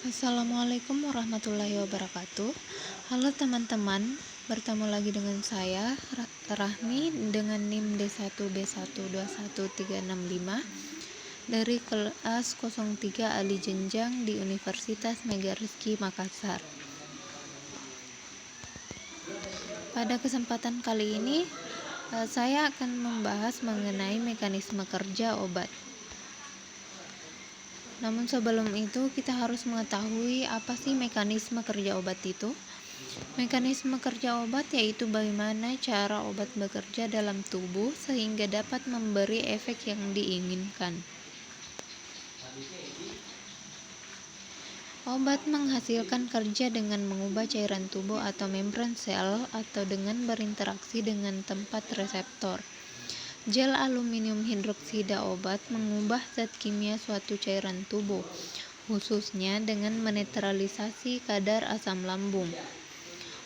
Assalamualaikum warahmatullahi wabarakatuh. Halo teman-teman, bertemu lagi dengan saya Rahmi dengan NIM D1B1212365 dari kelas 03 Ali Jenjang di Universitas Mega Rizky Makassar. Pada kesempatan kali ini saya akan membahas mengenai mekanisme kerja obat. Namun sebelum itu kita harus mengetahui apa sih mekanisme kerja obat itu. Mekanisme kerja obat yaitu bagaimana cara obat bekerja dalam tubuh sehingga dapat memberi efek yang diinginkan. Obat menghasilkan kerja dengan mengubah cairan tubuh atau membran sel atau dengan berinteraksi dengan tempat reseptor. Gel aluminium hidroksida obat mengubah zat kimia suatu cairan tubuh, khususnya dengan menetralisasi kadar asam lambung.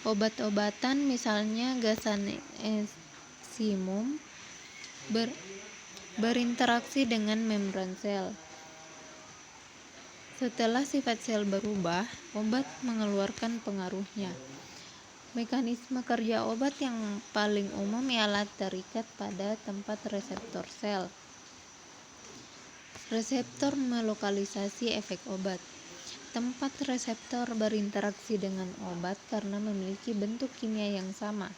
Obat-obatan misalnya gazanesimum berinteraksi dengan membran sel. Setelah sifat sel berubah, obat mengeluarkan pengaruhnya. Mekanisme kerja obat yang paling umum ialah terikat pada tempat reseptor sel. Reseptor melokalisasi efek obat. Tempat reseptor berinteraksi dengan obat karena memiliki bentuk kimia yang sama.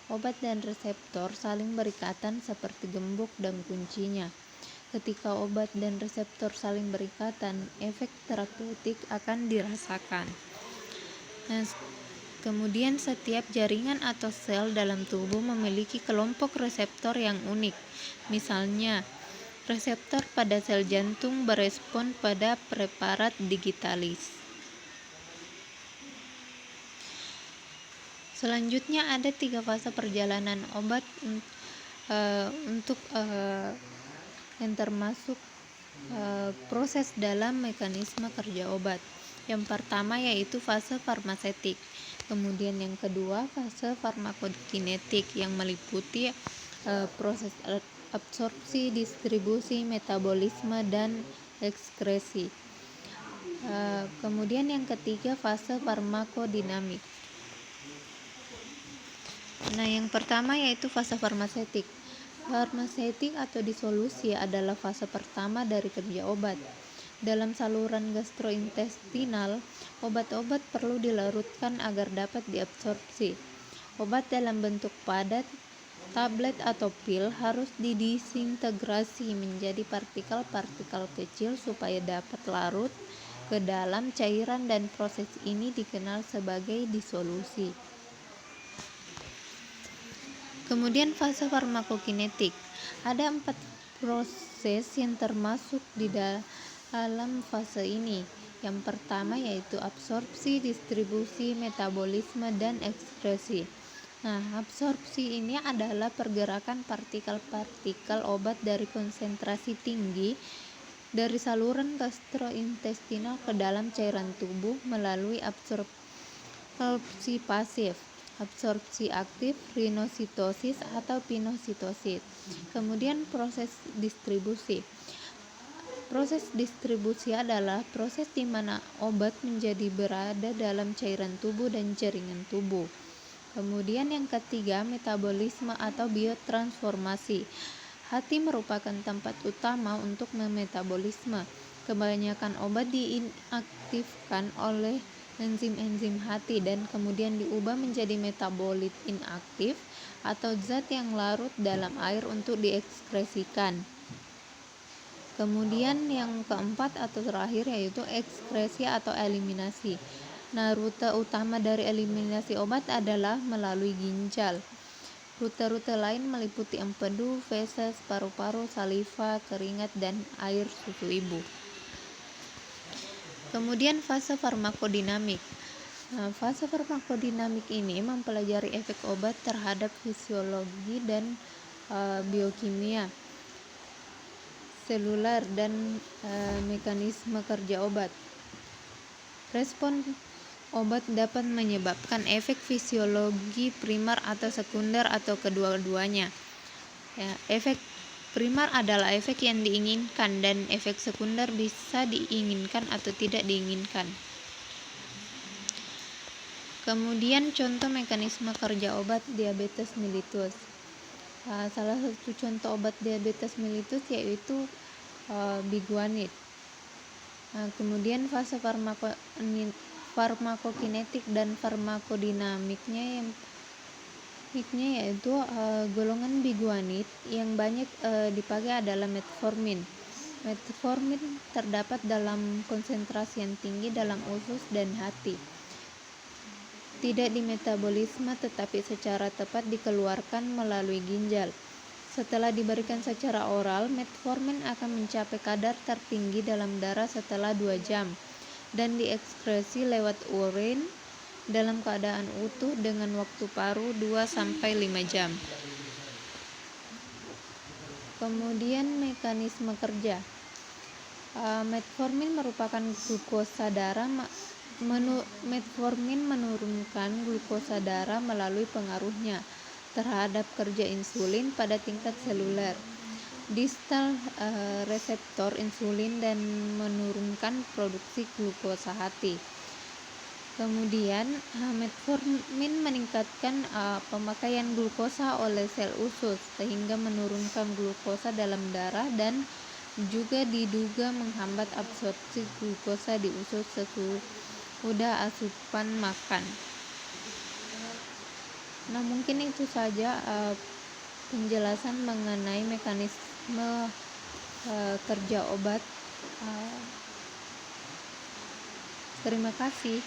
Obat dan reseptor saling berikatan seperti gembok dan kuncinya. Ketika obat dan reseptor saling berikatan, efek terapeutik akan dirasakan. Kemudian setiap jaringan atau sel dalam tubuh memiliki kelompok reseptor yang unik. Misalnya, reseptor pada sel jantung berespon pada preparat digitalis. Selanjutnya ada 3 fase perjalanan obat yang termasuk proses dalam mekanisme kerja obat. Yang pertama yaitu fase farmasetik. Kemudian yang kedua fase farmakokinetik yang meliputi proses absorpsi, distribusi, metabolisme, dan ekskresi. Kemudian yang ketiga fase farmakodinamik. Nah, yang pertama yaitu fase farmasetik. Farmasetik atau disolusi adalah fase pertama dari kerja obat. Dalam saluran gastrointestinal, obat-obat perlu dilarutkan agar dapat diabsorpsi. Obat dalam bentuk padat, tablet atau pil harus didisintegrasi menjadi partikel-partikel kecil supaya dapat larut ke dalam cairan dan proses ini dikenal sebagai disolusi. Kemudian fase farmakokinetik. Ada 4 proses yang termasuk di dalam fase ini. Yang pertama yaitu absorpsi, distribusi, metabolisme, dan ekskresi. Nah, absorpsi ini adalah pergerakan partikel-partikel obat dari konsentrasi tinggi dari saluran gastrointestinal ke dalam cairan tubuh melalui absorpsi pasif, absorpsi aktif, rinositosis atau pinositosis. Kemudian proses distribusi. Proses distribusi adalah proses di mana obat menjadi berada dalam cairan tubuh dan jaringan tubuh. Kemudian yang ketiga, metabolisme atau biotransformasi. Hati merupakan tempat utama untuk memetabolisme. Kebanyakan obat diinaktifkan oleh enzim-enzim hati dan kemudian diubah menjadi metabolit inaktif atau zat yang larut dalam air untuk diekskresikan. Kemudian yang keempat atau terakhir yaitu ekskresi atau eliminasi. Nah, rute utama dari eliminasi obat adalah melalui ginjal. Rute-rute lain meliputi empedu, feses, paru-paru, saliva, keringat, dan air susu ibu. Kemudian fase farmakodinamik. Nah, fase farmakodinamik ini mempelajari efek obat terhadap fisiologi dan biokimia seluler dan mekanisme kerja obat. Respon obat dapat menyebabkan efek fisiologi primer atau sekunder atau kedua-duanya. Ya, efek primer adalah efek yang diinginkan dan efek sekunder bisa diinginkan atau tidak diinginkan. Kemudian contoh mekanisme kerja obat diabetes mellitus. Salah satu contoh obat diabetes mellitus yaitu biguanid. Kemudian fase farmakokinetik dan farmakodinamiknya yaitu golongan biguanid yang banyak dipakai adalah metformin. Metformin terdapat dalam konsentrasi yang tinggi dalam usus dan hati. Tidak di metabolisme tetapi secara tepat dikeluarkan melalui ginjal. Setelah diberikan secara oral, metformin akan mencapai kadar tertinggi dalam darah setelah 2 jam dan diekskresi lewat urin dalam keadaan utuh dengan waktu paruh 2-5 jam. Kemudian mekanisme kerja. Metformin merupakan glukosa darah. Metformin menurunkan glukosa darah melalui pengaruhnya terhadap kerja insulin pada tingkat seluler distal reseptor insulin dan menurunkan produksi glukosa hati. Kemudian metformin meningkatkan pemakaian glukosa oleh sel usus sehingga menurunkan glukosa dalam darah dan juga diduga menghambat absorpsi glukosa di usus sesudah asupan makan. Nah, mungkin itu saja penjelasan mengenai mekanisme kerja obat. Terima kasih.